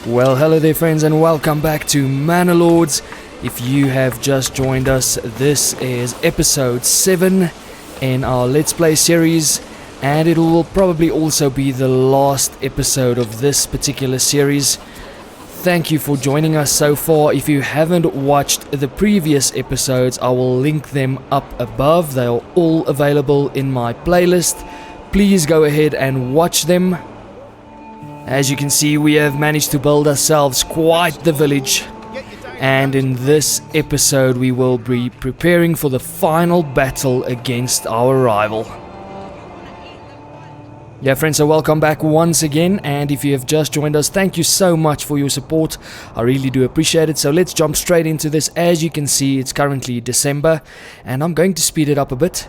Well, hello there friends and welcome back to Manor Lords. If you have just joined us, this is episode 7 in our Let's Play series, and it will probably also be the last episode of this particular series. Thank you for joining us so far. If you haven't watched the previous episodes, I will link them up above. They are all available in my playlist. Please go ahead and watch them. As you can see, we have managed to build ourselves quite the village, and in this episode we will be preparing for the final battle against our rival. Yeah friends, so welcome back once again, and if you have just joined us, thank you so much for your support. I really do appreciate it. So let's jump straight into this. As you can see, it's currently December and I'm going to speed it up a bit.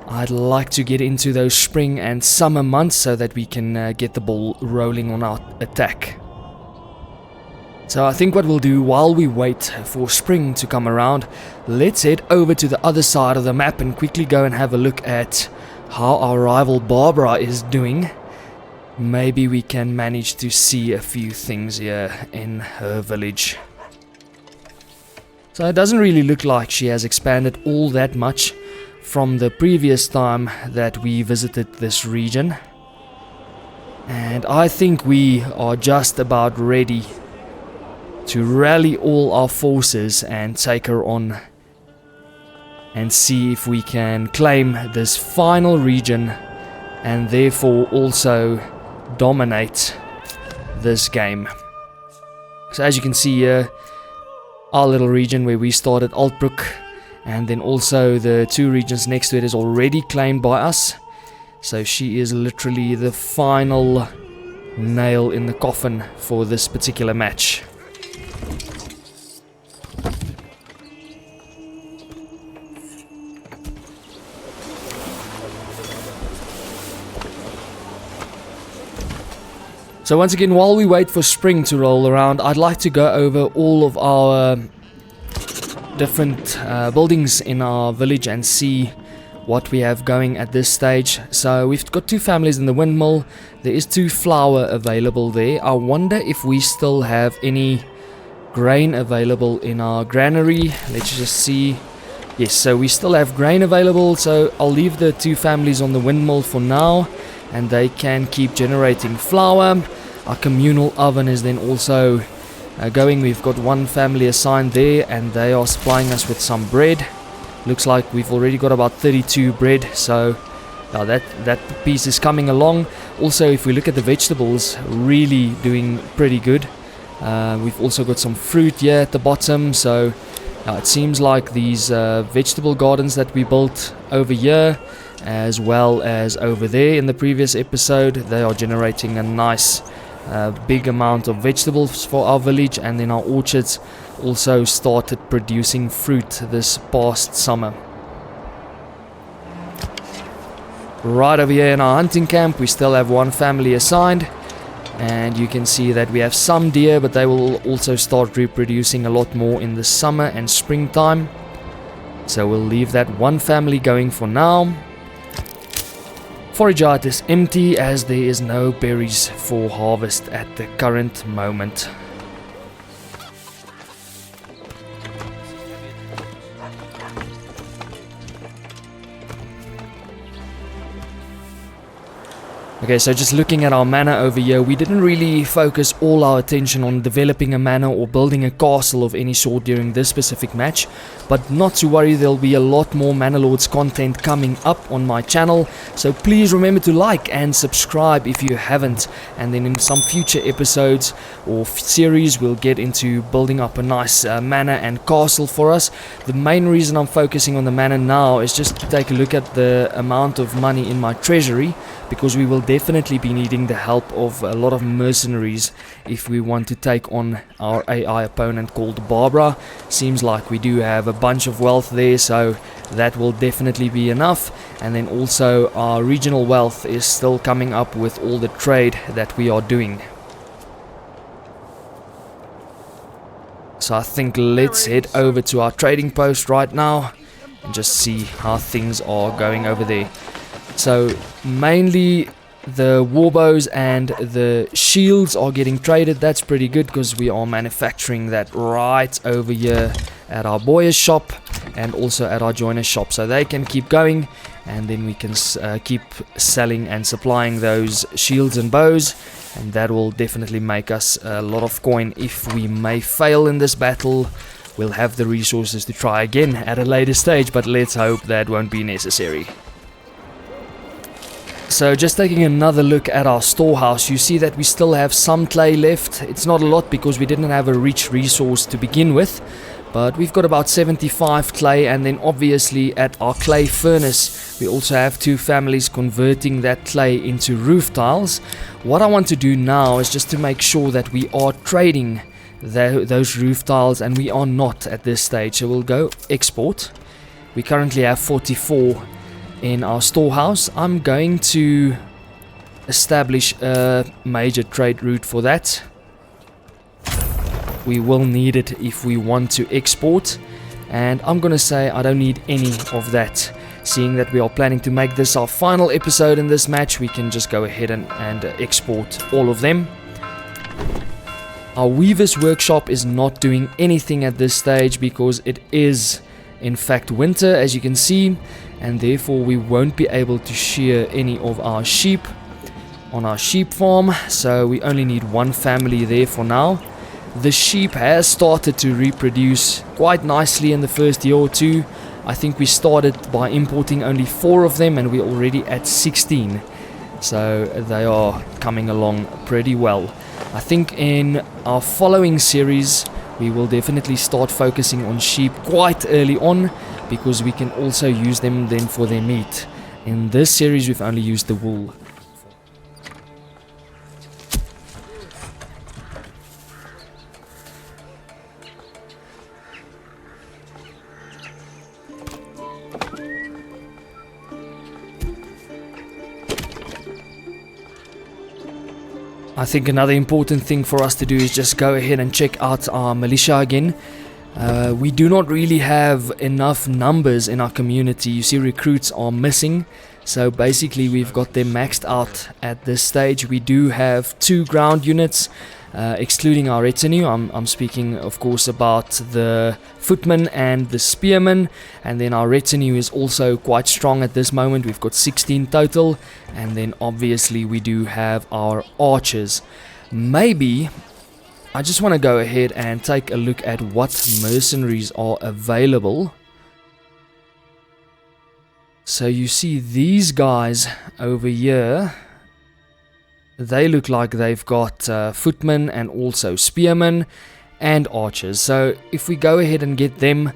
I'd like to get into those spring and summer months so that we can get the ball rolling on our attack. So I think what we'll do while we wait for spring to come around, let's head over to the other side of the map and quickly go and have a look at how our rival Barbara is doing. Maybe we can manage to see a few things here in her village. So it doesn't really look like she has expanded all that much from the previous time that we visited this region, and I think we are just about ready to rally all our forces and take her on and see if we can claim this final region and therefore also dominate this game. So as you can see here, our little region where we started, Altbrook, and then also the two regions next to it is already claimed by us. So she is literally the final nail in the coffin for this particular match. So once again, while we wait for spring to roll around, I'd like to go over all of our different buildings in our village and see what we have going at this stage. So we've got 2 families in the windmill. There is 2 flour available there. I wonder if we still have any grain available in our granary. Let's just see. Yes, so we still have grain available, so I'll leave the 2 families on the windmill for now and they can keep generating flour. Our communal oven is then also going. We've got 1 family assigned there and they are supplying us with some bread. Looks like we've already got about 32 bread, so that piece is coming along. Also, if we look at the vegetables, really doing pretty good. We've also got some fruit here at the bottom, so it seems like these vegetable gardens that we built over here as well as over there in the previous episode, they are generating a nice big amount of vegetables for our village, and then our orchards also started producing fruit this past summer. Right over here in our hunting camp, we still have 1 family assigned, and you can see that we have some deer, but they will also start reproducing a lot more in the summer and springtime. So we'll leave that 1 family going for now. Forage yard is empty as there is no berries for harvest at the current moment. Okay, so just looking at our manor over here, we didn't really focus all our attention on developing a manor or building a castle of any sort during this specific match, but not to worry, there'll be a lot more Manor Lords content coming up on my channel, so please remember to like and subscribe if you haven't, and then in some future episodes or series we'll get into building up a nice manor and castle for us. The main reason I'm focusing on the manor now is just to take a look at the amount of money in my treasury, because we will definitely be needing the help of a lot of mercenaries if we want to take on our AI opponent called Barbara. Seems like we do have a bunch of wealth there, so that will definitely be enough. And then also our regional wealth is still coming up with all the trade that we are doing. So I think let's head over to our trading post right now and just see how things are going over there. So mainly The warbows and the shields are getting traded. That's pretty good because we are manufacturing that right over here at our boyer's shop and also at our joiner's shop, so they can keep going, and then we can keep selling and supplying those shields and bows, and that will definitely make us a lot of coin. If we may fail in this battle, we'll have the resources to try again at a later stage, but let's hope that won't be necessary. So just taking another look at our storehouse, you see that we still have some clay left. It's not a lot because we didn't have a rich resource to begin with, but we've got about 75 clay, and then obviously at our clay furnace we also have 2 families converting that clay into roof tiles. What I want to do now is just to make sure that we are trading those roof tiles, and we are not at this stage, so we'll go export. We currently have 44 in our storehouse. I'm going to establish a major trade route for that. We will need it if we want to export, and I'm gonna say I don't need any of that. Seeing that we are planning to make this our final episode in this match, we can just go ahead and export all of them. Our weaver's workshop is not doing anything at this stage because it is in fact winter, as you can see, and therefore we won't be able to shear any of our sheep on our sheep farm, so we only need 1 family there for now. The sheep has started to reproduce quite nicely in the first year or 2. I think we started by importing only 4 of them and we're already at 16, so they are coming along pretty well. I think in our following series we will definitely start focusing on sheep quite early on, because we can also use them then for their meat. In this series we've only used the wool. I think another important thing for us to do is just go ahead and check out our militia again. We do not really have enough numbers in our community. You see, recruits are missing, so basically we've got them maxed out at this stage. We do have 2 ground units, excluding our retinue. I'm speaking of course about the footmen and the spearmen, and then our retinue is also quite strong at this moment. We've got 16 total, and then obviously we do have our archers. Maybe I just want to go ahead and take a look at what mercenaries are available. So you see these guys over here, they look like they've got footmen and also spearmen and archers. So if we go ahead and get them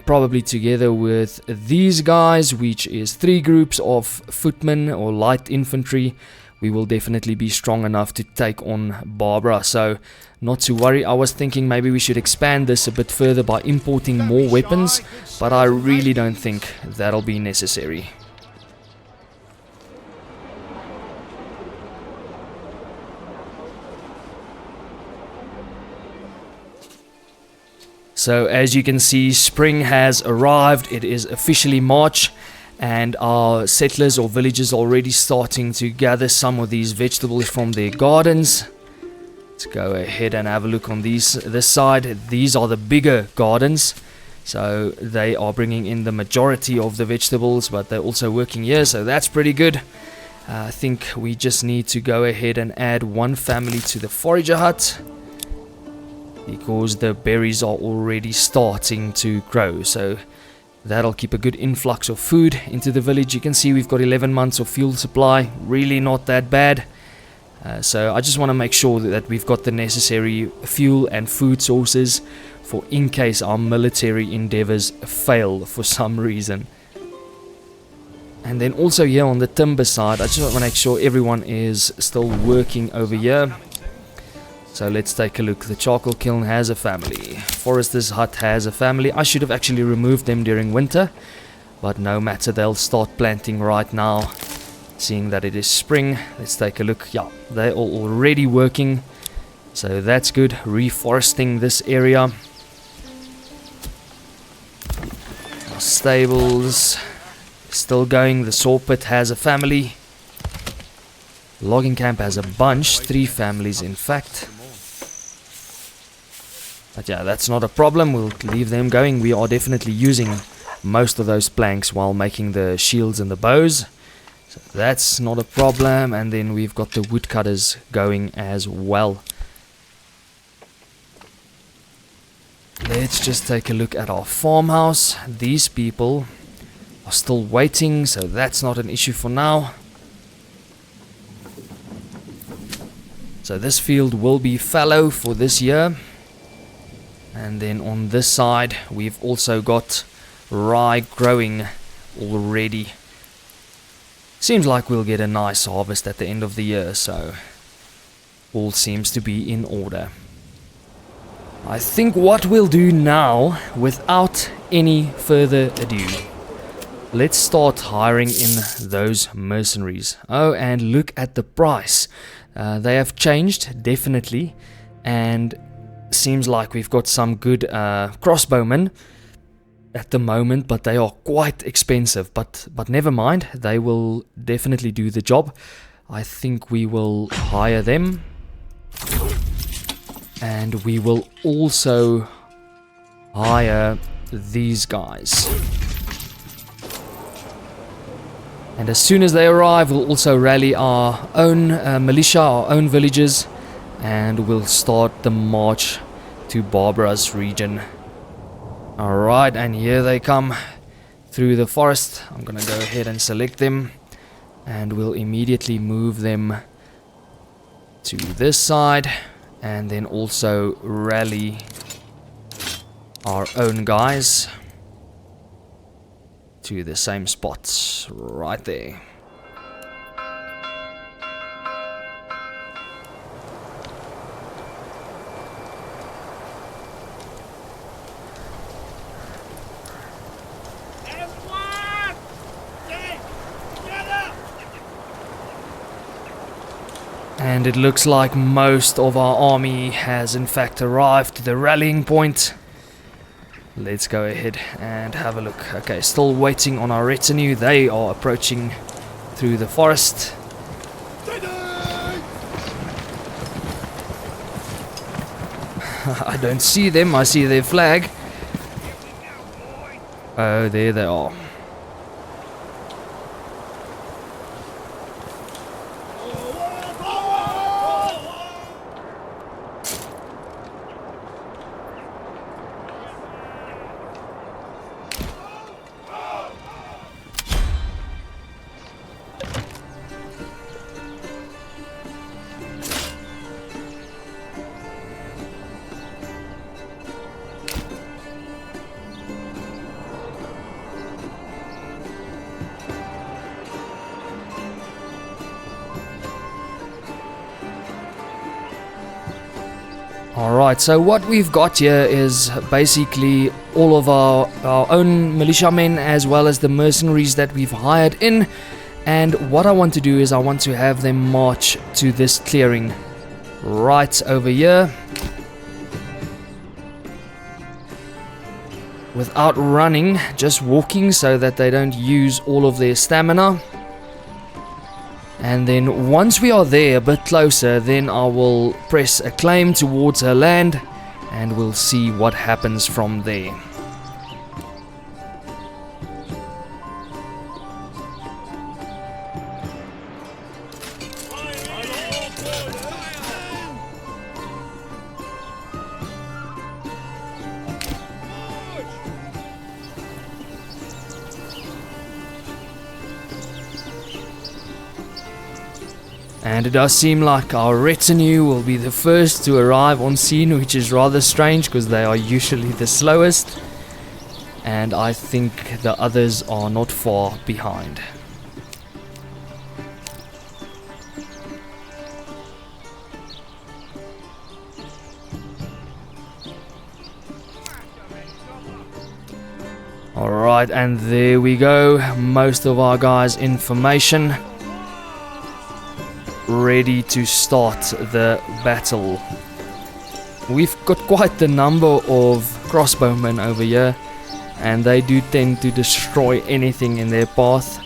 probably together with these guys, which is 3 groups of footmen or light infantry, we will definitely be strong enough to take on Barbara. So not to worry. I was thinking maybe we should expand this a bit further by importing more weapons, but I really don't think that'll be necessary. So as you can see, spring has arrived. It is officially March, and our settlers or villagers are already starting to gather some of these vegetables from their gardens. Let's go ahead and have a look on this side. These are the bigger gardens, so they are bringing in the majority of the vegetables, but they're also working here, so that's pretty good. I think we just need to go ahead and add 1 family to the forager hut, because the berries are already starting to grow, so that'll keep a good influx of food into the village. You can see we've got 11 months of fuel supply, really not that bad. So I just want to make sure that we've got the necessary fuel and food sources for in case our military endeavors fail for some reason. And then also here on the timber side, I just want to make sure everyone is still working over here. So let's take a look. The charcoal kiln has a family. Forester's hut has a family. I should have actually removed them during winter, but no matter, they'll start planting right now. Seeing that it is spring, let's take a look. Yeah, they're all already working, so that's good. Reforesting this area. Our stables still going. The saw pit has a family. Logging camp has a bunch, 3 families in fact. But yeah, that's not a problem, we'll leave them going. We are definitely using most of those planks while making the shields and the bows. So that's not a problem, and then we've got the woodcutters going as well. Let's just take a look at our farmhouse. These people are still waiting, so that's not an issue for now. So this field will be fallow for this year. And then on this side we've also got rye growing already. Seems like we'll get a nice harvest at the end of the year, so all seems to be in order. I think what we'll do now, without any further ado, let's start hiring in those mercenaries. Oh, and look at the price. They have changed, definitely, and seems like we've got some good crossbowmen at the moment, but they are quite expensive. But never mind, they will definitely do the job. I think we will hire them, and we will also hire these guys. And as soon as they arrive, we'll also rally our own militia, our own villages, and we'll start the march to Barbara's region. Alright, and here they come through the forest. I'm gonna go ahead and select them, and we'll immediately move them to this side, and then also rally our own guys to the same spots right there. And it looks like most of our army has in fact arrived to the rallying point. Let's go ahead and have a look. Okay, still waiting on our retinue. They are approaching through the forest. I don't see them, I see their flag. Oh, there they are. Alright, so what we've got here is basically all of our own militiamen as well as the mercenaries that we've hired in. And what I want to do is I want to have them march to this clearing right over here. Without running, just walking so that they don't use all of their stamina. And then once we are there a bit closer, then I will press a claim towards her land and we'll see what happens from there. And it does seem like our retinue will be the first to arrive on scene, which is rather strange because they are usually the slowest. And I think the others are not far behind. Alright, and there we go. Most of our guys in formation, ready to start the battle. We've got quite the number of crossbowmen over here, and they do tend to destroy anything in their path.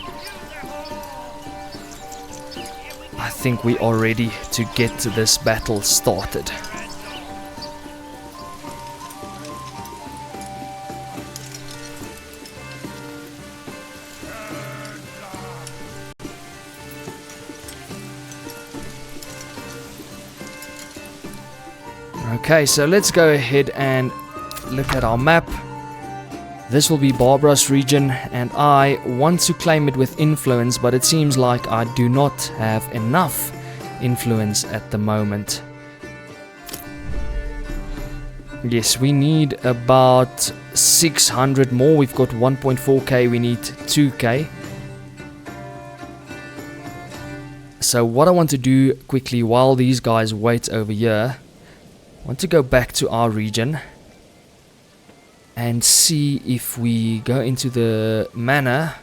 I think we are ready to get this battle started. Okay, so let's go ahead and look at our map. This will be Barbara's region, and I want to claim it with influence, but it seems like I do not have enough influence at the moment. Yes, we need about 600 more. We've got 1.4k, we need 2k. So what I want to do quickly while these guys wait over here, I want to go back to our region and see if we go into the manor,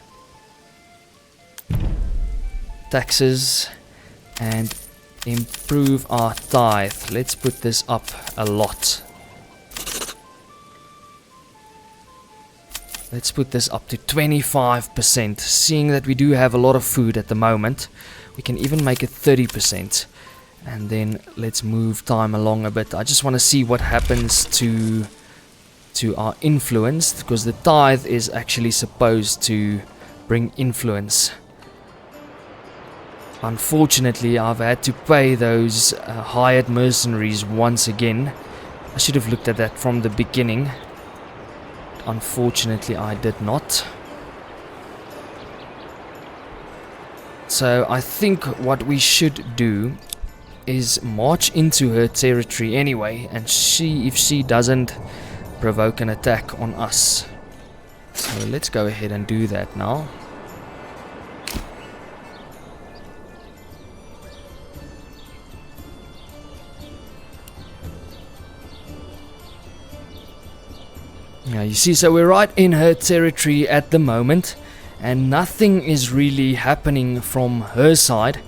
taxes, and improve our tithe. Let's put this up a lot. Let's put this up to 25%. Seeing that we do have a lot of food at the moment, we can even make it 30%. And then let's move time along a bit. I just want to see what happens to our influence, because the tithe is actually supposed to bring influence. Unfortunately, I've had to pay those hired mercenaries once again. I should have looked at that from the beginning. Unfortunately, I did not. So I think what we should do is march into her territory anyway and see if she doesn't provoke an attack on us. So let's go ahead and do that now. Now you see, so we're right in her territory at the moment, and nothing is really happening from her side.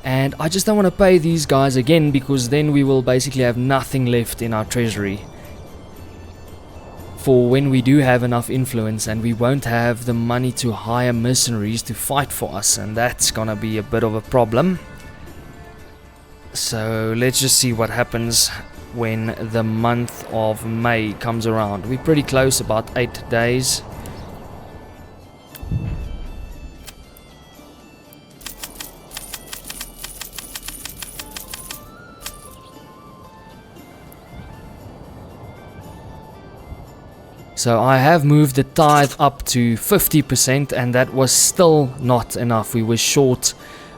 And I just don't want to pay these guys again, because then we will basically have nothing left in our treasury for when we do have enough influence, and we won't have the money to hire mercenaries to fight for us, and that's gonna be a bit of a problem. So let's just see what happens when the month of May comes around. We're pretty close, about 8 days. So I have moved the tithe up to 50%, and that was still not enough. We were short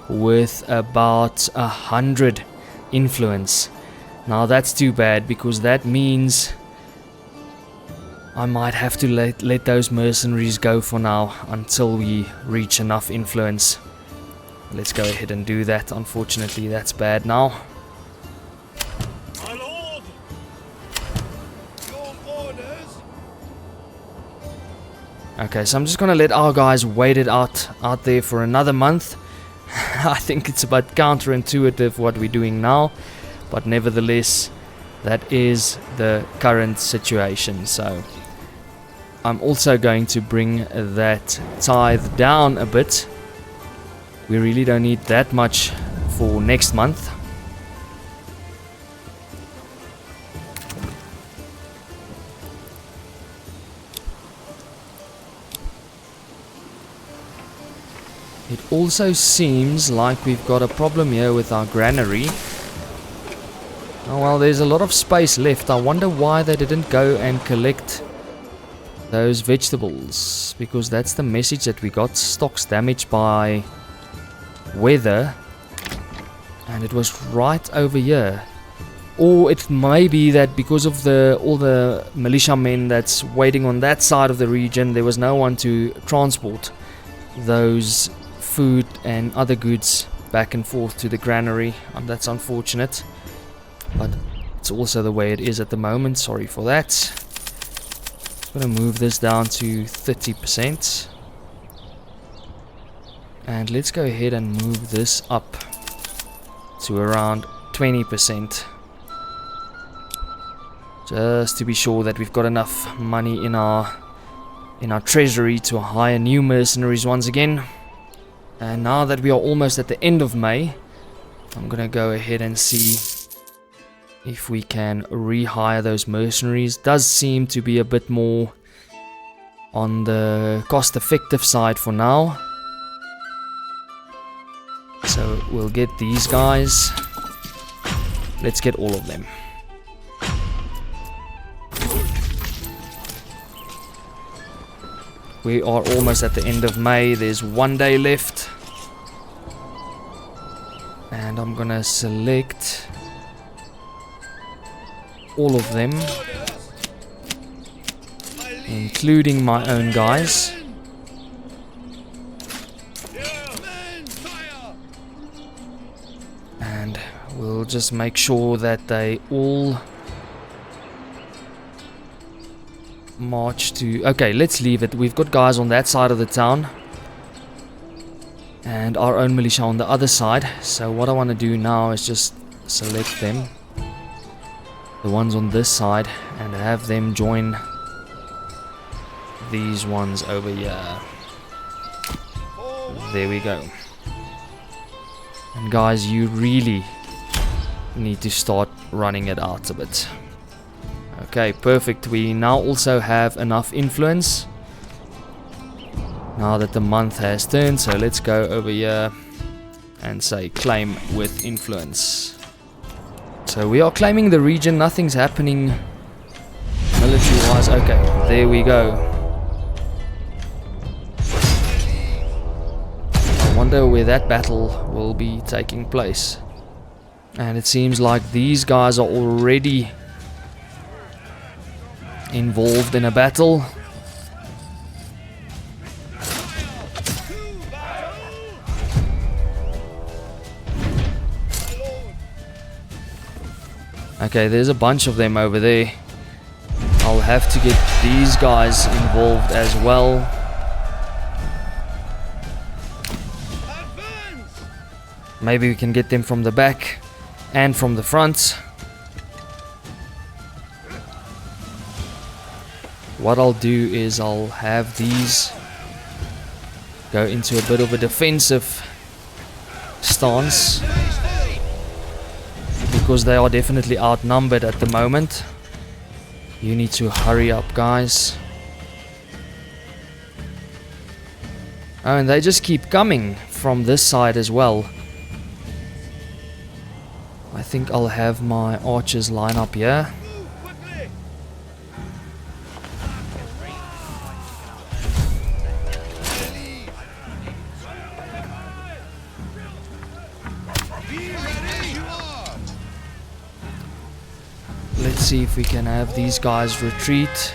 with about 100 influence. Now that's too bad, because that means I might have to let those mercenaries go for now until we reach enough influence. Let's go ahead and do that. Unfortunately, that's bad now. Okay, so I'm just gonna let our guys wait it out there for another month. I think it's a bit counterintuitive what we're doing now, but nevertheless, that is the current situation. So I'm also going to bring that tithe down a bit. We really don't need that much for next month. It also seems like we've got a problem here with our granary. Oh well, there's a lot of space left. I wonder why they didn't go and collect those vegetables, because that's the message that we got. Stocks damaged by weather, and it was right over here. Or it may be that because of all the militiamen that's waiting on that side of the region, there was no one to transport those food and other goods back and forth to the granary. That's unfortunate, but it's also the way it is at the moment. Sorry for that. I'm gonna move this down to 30%, and let's go ahead and move this up to around 20%, just to be sure that we've got enough money in our treasury to hire new mercenaries once again. And now that we are almost at the end of May, I'm gonna go ahead and see if we can rehire those mercenaries. Does seem to be a bit more on the cost-effective side for now. So we'll get these guys. Let's get all of them. We are almost at the end of May. There's 1 day left. And I'm gonna select all of them, including my own guys. And we'll just make sure that they all march to... Okay, let's leave it. We've got guys on that side of the town and our own militia on the other side. So what I want to do now is just select them, the ones on this side, and have them join these ones over here. There we go. And guys, you really need to start running it out a bit. Okay, perfect. We now also have enough influence now that the month has turned. So let's go over here and say claim with influence. So we are claiming the region. Nothing's happening military wise. Okay, there we go. I wonder where that battle will be taking place. And it seems like these guys are already involved in a battle. Okay, there's a bunch of them over there. I'll have to get these guys involved as well. Maybe we can get them from the back and from the front. What I'll do is I'll have these go into a bit of a defensive stance, because they are definitely outnumbered at the moment. You need to hurry up, guys. Oh, and they just keep coming from this side as well. I think I'll have my archers line up here. Let's see if we can have these guys retreat.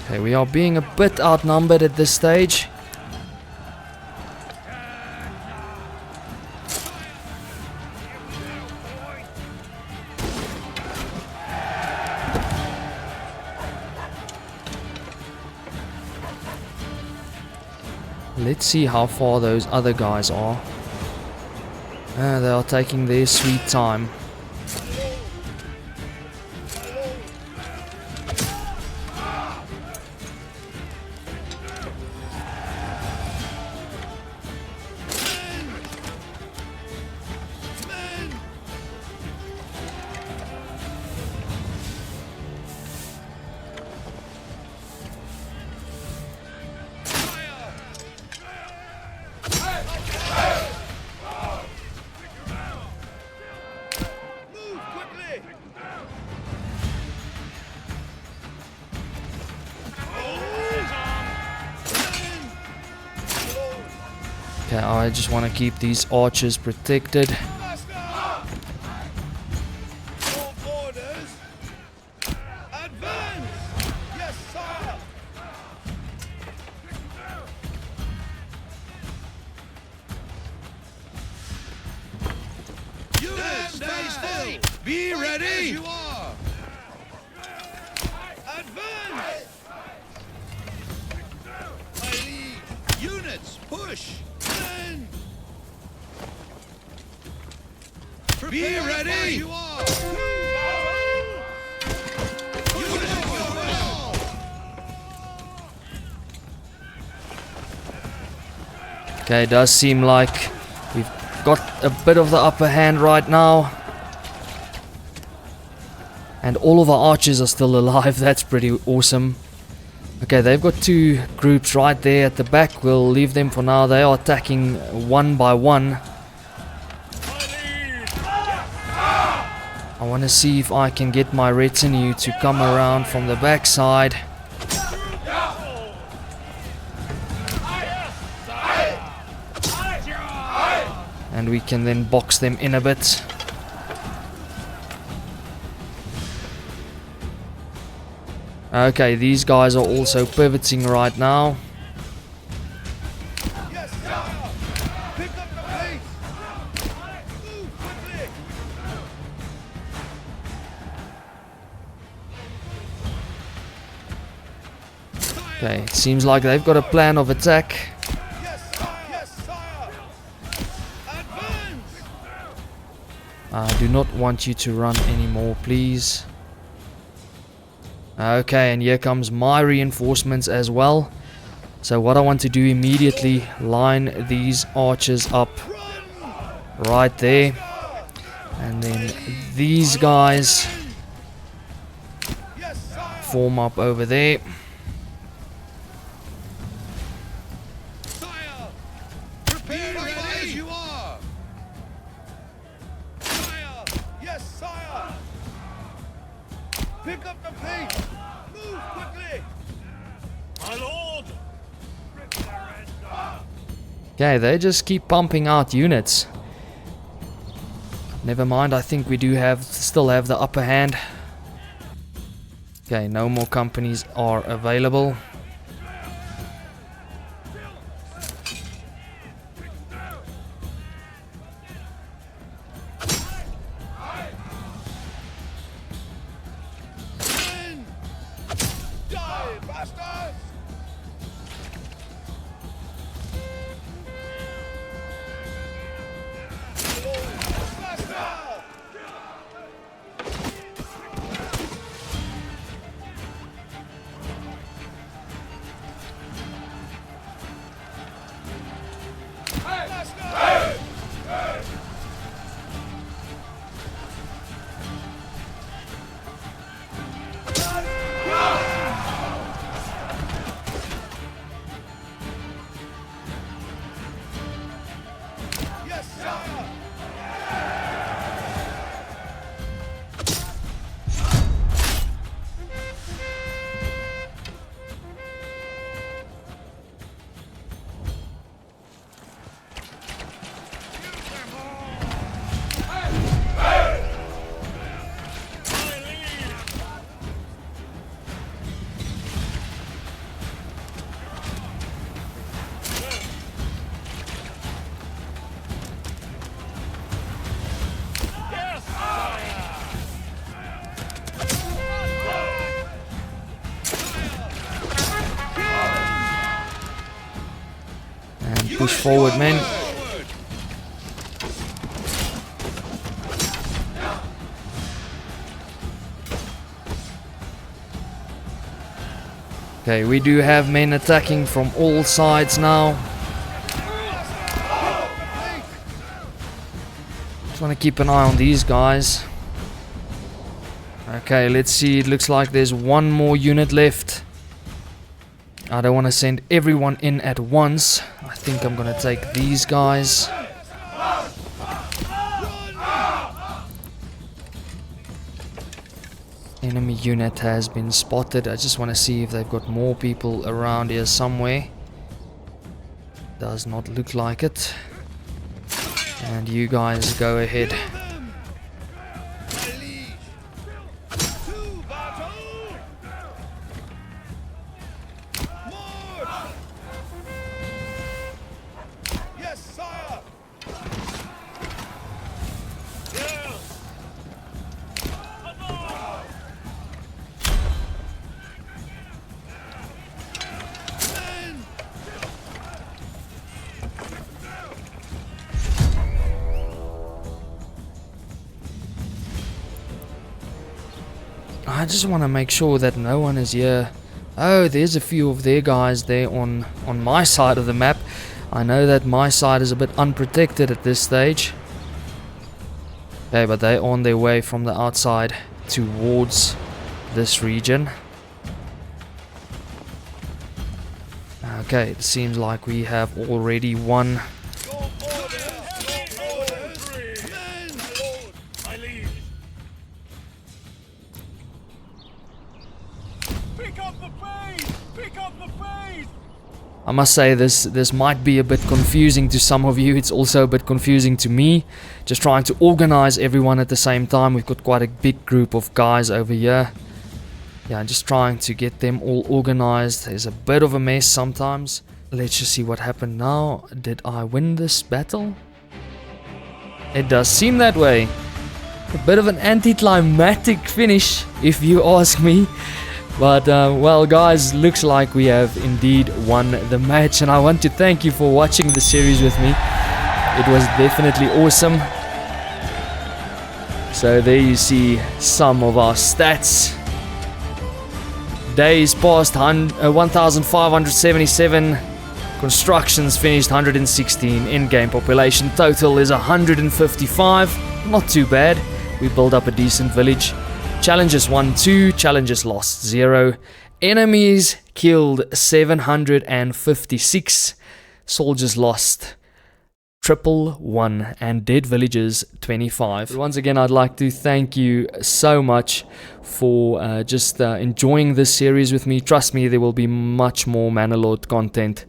Okay, we are being a bit outnumbered at this stage. Let's see how far those other guys are. They are taking their sweet time. Okay, I just want to keep these archers protected. Be ready! You are! Advance! I lead! Units, push! Men! Be ready! You are! Units, go! Okay, it does seem like we've got a bit of the upper hand right now. And all of our archers are still alive. That's pretty awesome. Okay, they've got two groups right there at the back. We'll leave them for now. They are attacking one by one. I want to see if I can get my retinue to come around from the backside. And we can then box them in a bit. Okay, these guys are also pivoting right now. Yes, sir! Pick up the pace! Move quickly! Okay, it seems like they've got a plan of attack. Yes, sire! Yes, sire! Advance! I do not want you to run anymore, please. Okay, and here comes my reinforcements as well. So what I want to do immediately, line these archers up right there. And then these guys Yes, sire! form up over there. Sire! Prepare ready! You are! Sire! Yes, sire! Pick up the pace! Move quickly! My lord! Okay, they just keep pumping out units. Never mind, I think we do still have the upper hand. Okay, no more companies are available. Men! Die, bastards! My lord! Faster! Faster! Yes, sire! And push forward, men. Okay, we do have men attacking from all sides now. Just want to keep an eye on these guys. Okay, let's see. It looks like there's one more unit left. I don't want to send everyone in at once. I think I'm going to take these guys. Enemy unit has been spotted. I just want to see if they've got more people around here somewhere. Does not look like it. And you guys go ahead. My liege. To battle. March. Yes, sire. Yes. Men. I just want to make sure that no one is here. Oh, there's a few of their guys there on my side of the map. I know that my side is a bit unprotected at this stage. Okay, but they're on their way from the outside towards this region. Okay, it seems like we have already won. Your orders. Your orders. Men. My lord. My liege. Pick up the pace. Pick up the pace. I must say this might be a bit confusing to some of you. It's also a bit confusing to me. Just trying to organize everyone at the same time. We've got quite a big group of guys over here. Yeah, just trying to get them all organized. There's a bit of a mess sometimes. Let's just see what happened now. Did I win this battle? It does seem that way. A bit of an anticlimactic finish, if you ask me. But, well guys, looks like we have indeed won the match. And I want to thank you for watching the series with me. It was definitely awesome. So there you see some of our stats. Days passed 1,577. Constructions finished 116. In-game population total is 155. Not too bad. We built up a decent village. Challenges won 2. Challenges lost 0. Enemies killed 756. Soldiers lost 111 and dead villagers 25. Once again, I'd like to thank you so much for just enjoying this series with me. Trust me, there will be much more Manor Lord content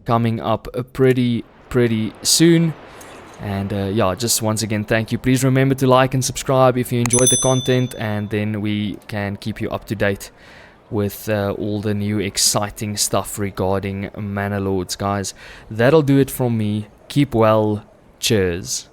coming up pretty soon. And yeah, just once again, thank you. Please remember to like and subscribe if you enjoyed the content, and then we can keep you up to date with all the new exciting stuff regarding Manor Lords, guys. That'll do it from me. Keep well. Cheers.